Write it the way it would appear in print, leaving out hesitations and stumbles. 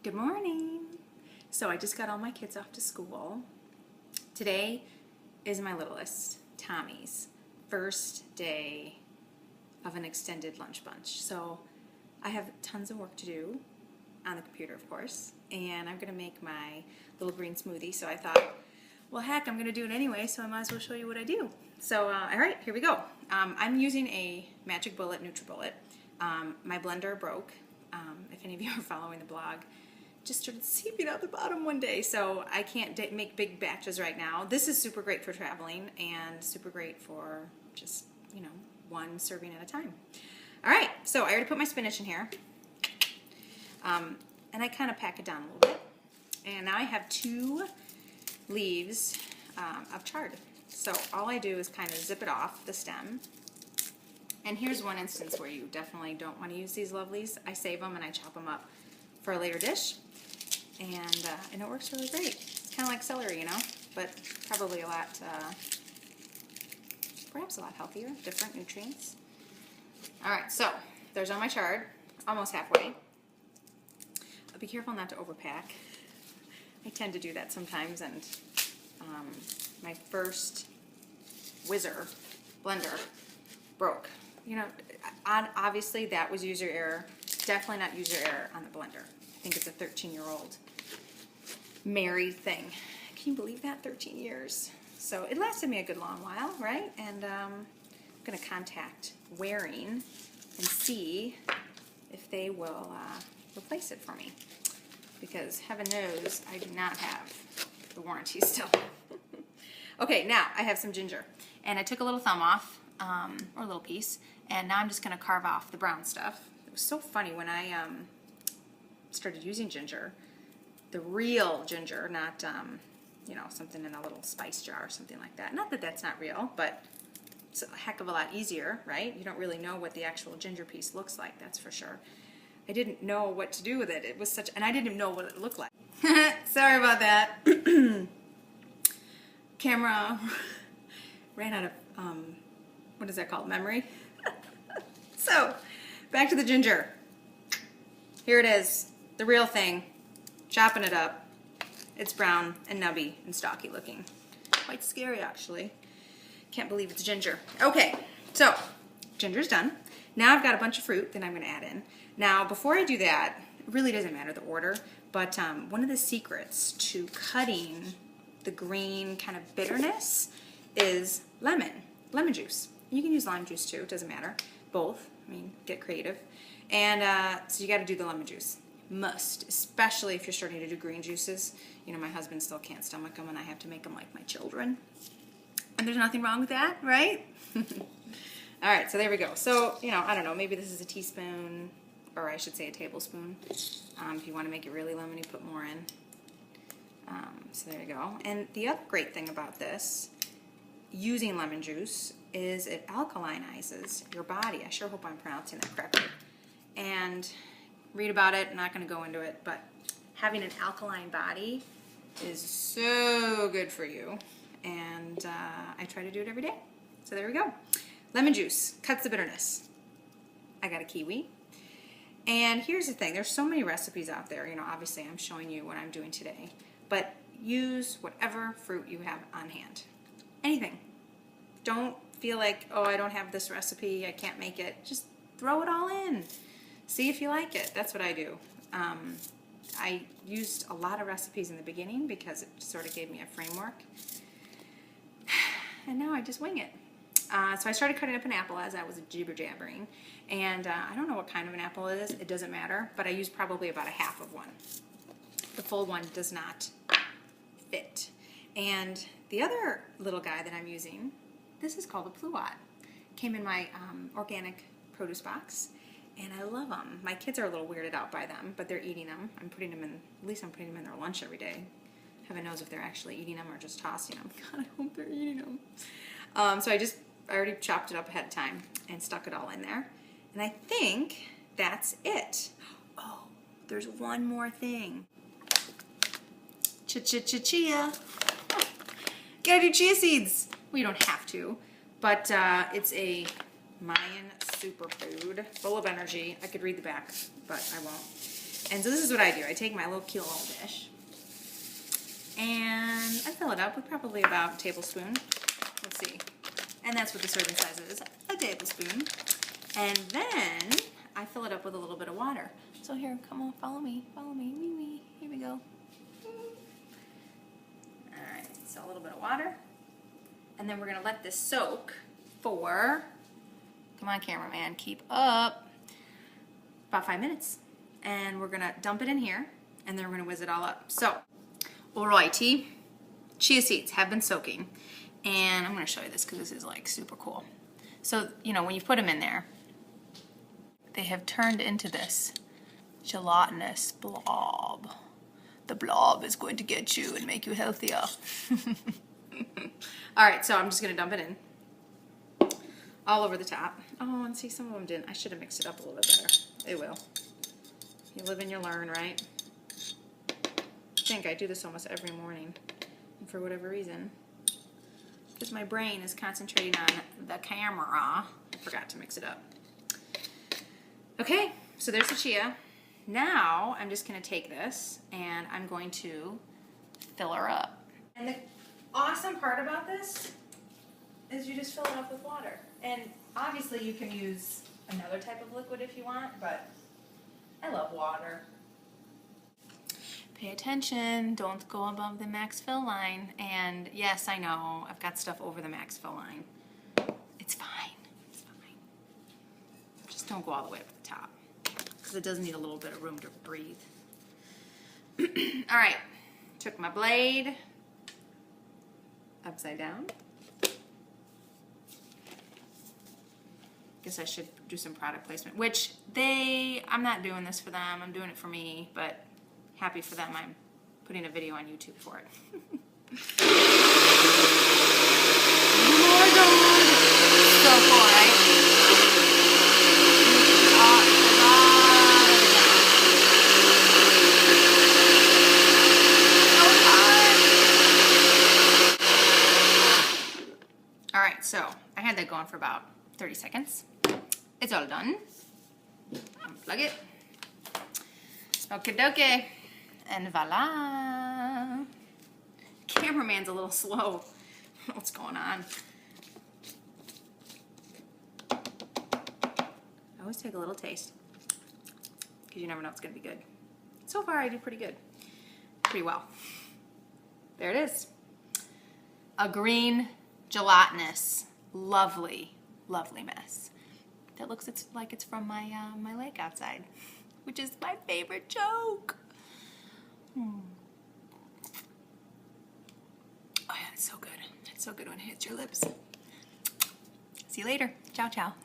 Good morning. So I just got all my kids off to school. Today is my littlest, Tommy's, first day of an extended lunch bunch. So I have tons of work to do on the computer, of course, and I'm going to make my little green smoothie. So I thought, well, heck, I'm going to do it anyway, so I might as well show you what I do. So, all right, here we go. I'm using a Magic Bullet NutriBullet. My blender broke. If any of you are following the blog, just started seeping out the bottom one day, so I can't make big batches right now. This is super great for traveling and super great for just, you know, one serving at a time. All right, so I already put my spinach in here, and I kind of pack it down a little bit. And now I have 2 leaves of chard. So all I do is kind of zip it off the stem. And here's one instance where you definitely don't want to use these lovelies. I save them and I chop them up for a later dish. And it works really great. It's kind of like celery, you know, but probably a lot, perhaps a lot healthier, different nutrients. All right, so there's all my chard, almost halfway. I'll be careful not to overpack. I tend to do that sometimes, and my first Whizzer blender broke. You know, obviously that was user error. Definitely not user error on the blender. I think it's a 13-year-old married thing. Can you believe that? 13 years. So it lasted me a good long while, right? And I'm going to contact Waring and see if they will replace it for me. Because heaven knows I do not have the warranty still. Okay, now I have some ginger. And I took a little thumb off, or a little piece, and now I'm just going to carve off the brown stuff. It was so funny when I started using ginger, the real ginger, not you know, something in a little spice jar or something like that. Not that that's not real, but it's a heck of a lot easier, right? You don't really know what the actual ginger piece looks like, that's for sure. I didn't know what to do with it. It was such, and I didn't even know what it looked like. Sorry about that. Camera ran out of what is that called? Memory. So, back to the ginger. Here it is, the real thing. Chopping it up. It's brown and nubby and stocky looking. Quite scary, actually. Can't believe it's ginger. Okay, so ginger's done. Now I've got a bunch of fruit that I'm going to add in. Now, before I do that, it really doesn't matter the order, but one of the secrets to cutting the green kind of bitterness is lemon juice. You can use lime juice too, it doesn't matter. Both, I mean, get creative. And so you got to do the lemon juice. Must, especially if you're starting to do green juices. You know, my husband still can't stomach them, and I have to make them like my children. And there's nothing wrong with that, right? All right, so there we go. So, you know, I don't know, maybe this is a teaspoon, or I should say a tablespoon. If you want to make it really lemony, put more in. So there you go. And the other great thing about this, using lemon juice, is it alkalinizes your body. I sure hope I'm pronouncing that correctly. And read about it, I'm not going to go into it, but having an alkaline body is so good for you. And I try to do it every day. So there we go. Lemon juice cuts the bitterness. I got a kiwi. And here's the thing, there's so many recipes out there. You know, obviously I'm showing you what I'm doing today, but use whatever fruit you have on hand. Anything. Don't feel like, oh, I don't have this recipe, I can't make it. Just throw it all in. See if you like it. That's what I do. I used a lot of recipes in the beginning because it sort of gave me a framework. And now I just wing it. So I started cutting up an apple as I was jibber-jabbering. And I don't know what kind of an apple it is. It doesn't matter. But I used probably about a half of one. The full one does not fit. And the other little guy that I'm using, this is called a pluot. Came in my organic produce box. And I love them. My kids are a little weirded out by them, but they're eating them. I'm putting them in, at least I'm putting them in their lunch every day. Heaven knows if they're actually eating them or just tossing them. God, I hope they're eating them. So I already chopped it up ahead of time and stuck it all in there. And I think that's it. Oh, there's one more thing. Chia. Gotta do chia seeds. Well, you don't have to, but it's a Mayan superfood, full of energy. I could read the back, but I won't. And so this is what I do. I take my little kilo dish and I fill it up with probably about a tablespoon. Let's see. And that's what the serving size is, a tablespoon. And then I fill it up with a little bit of water. So here, come on, follow me, wee wee. Here we go. All right, so a little bit of water. And then we're gonna let this soak for, come on cameraman, keep up, about 5 minutes. And we're gonna dump it in here and then we're gonna whiz it all up. So, alrighty, chia seeds have been soaking. And I'm gonna show you this because this is like super cool. So, you know, when you put them in there, they have turned into this gelatinous blob. The blob is going to get you and make you healthier. All right, so I'm just gonna dump it in all over the top. Oh, and see, some of them didn't. I should have mixed it up a little bit better. It will. You live and you learn, right? I think I do this almost every morning. And for whatever reason, because my brain is concentrating on the camera, I forgot to mix it up. Okay, so there's the chia. Now I'm just gonna take this and I'm going to fill her up. And the awesome part about this is you just fill it up with water. And obviously you can use another type of liquid if you want, but I love water. Pay attention, don't go above the max fill line. And yes, I know, I've got stuff over the max fill line. It's fine, it's fine. Just don't go all the way up to the top, because it does need a little bit of room to breathe. All right, took my blade upside down. Guess I should do some product placement, which I'm not doing this for them, I'm doing it for me, but happy for them, I'm putting a video on YouTube for it. Oh my God. So cool, right? All right, so I had that going for about 30 seconds. It's all done. Unplug it. Okie dokie. And voila. Cameraman's a little slow. What's going on? I always take a little taste, because you never know it's going to be good. So far, I do pretty good. Pretty well. There it is. A green, gelatinous, lovely, lovely mess. That looks like it's from my, my lake outside, which is my favorite joke. Oh yeah, it's so good. It's so good when it hits your lips. See you later. Ciao, ciao.